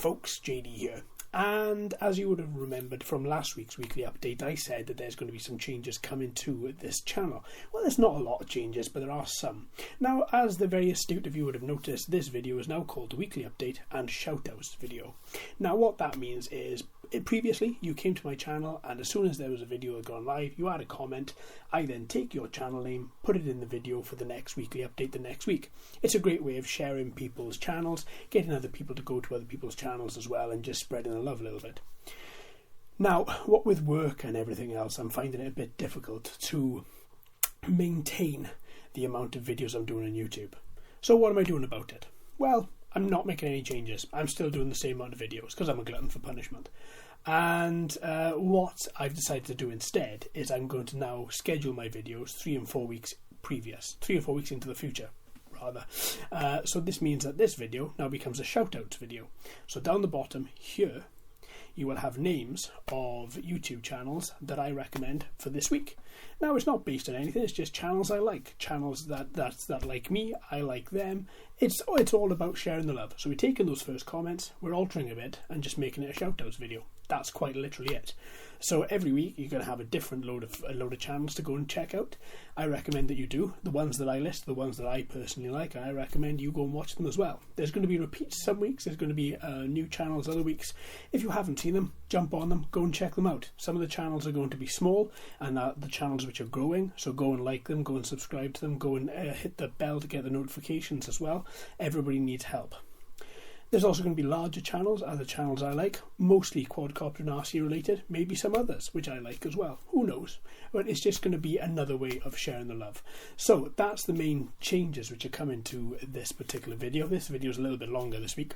folks, JD here. And as you would have remembered from last week's weekly update, I said that there's going to be some changes coming to this channel. Well, there's not a lot of changes, but there are some. Now, as the very astute of you would have noticed, this video is now called the Weekly Update and Shoutouts video. Now, what that means is, previously, you came to my channel, and as soon as there was a video that gone live, you had a comment. I then take your channel name, put it in the video for the next weekly update the next week. It's a great way of sharing people's channels, getting other people to go to other people's channels as well, and just spreading the love a little bit. Now, what with work and everything else, I'm finding it a bit difficult to maintain the amount of videos I'm doing on YouTube. So what am I doing about it? Well, I'm not making any changes. I'm still doing the same amount of videos because I'm a glutton for punishment. And what I've decided to do instead is I'm going to now schedule my videos 3 and 4 weeks into the future, rather. So this means that this video now becomes a shoutouts video. So down the bottom here, you will have names of YouTube channels that I recommend for this week. Now, it's not based on anything, it's just channels I like. Channels that like me, I like them. It's all about sharing the love. So we're taking those first comments, we're altering a bit, and just making it a shoutouts video. That's quite literally it. So every week you're going to have a different load of channels to go and check out. I recommend that you do. The ones that I list, the ones that I personally like, I recommend you go and watch them as well. There's going to be repeats some weeks, there's going to be new channels other weeks. If you haven't seen them, jump on them, go and check them out. Some of the channels are going to be small, and the channels which are growing, so go and like them, go and subscribe to them, go and hit the bell to get the notifications as well. Everybody needs help. There's also going to be larger channels, other channels I like, mostly Quadcopter and RC related, maybe some others, which I like as well. Who knows? But it's just going to be another way of sharing the love. So that's the main changes which are coming to this particular video. This video is a little bit longer this week.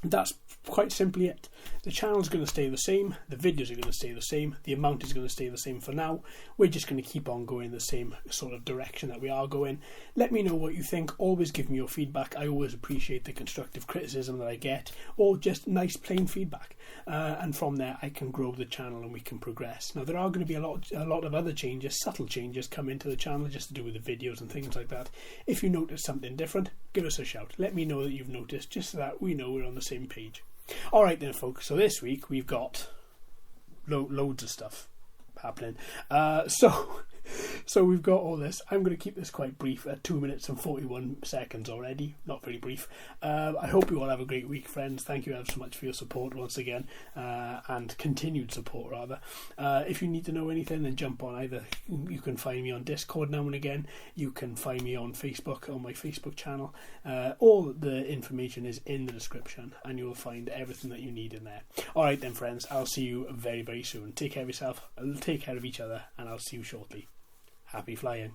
That's quite simply it. The channel's going to stay the same, the videos are going to stay the same, the amount is going to stay the same for now. We're just going to keep on going the same sort of direction that we are going. Let me know what you think. Always give me your feedback. I always appreciate the constructive criticism that I get, or just nice plain feedback. And from there I can grow the channel and we can progress. Now, there are going to be a lot of other changes, subtle changes come into the channel just to do with the videos and things like that. If you notice something different, give us a shout. Let me know that you've noticed, just so that we know we're on the same page. Alright then, folks, so this week we've got loads of stuff happening. So we've got all this. I'm going to keep this quite brief at 2 minutes and 41 seconds already. Not very brief. I hope you all have a great week, friends. Thank you ever so much for your support once again, and continued support rather. If you need to know anything, then jump on. Either you can find me on Discord now and again. You can find me on Facebook, on my Facebook channel. All the information is in the description, and you will find everything that you need in there. Alright then, friends, I'll see you very, very soon. Take care of yourself, take care of each other, and I'll see you shortly. Happy flying.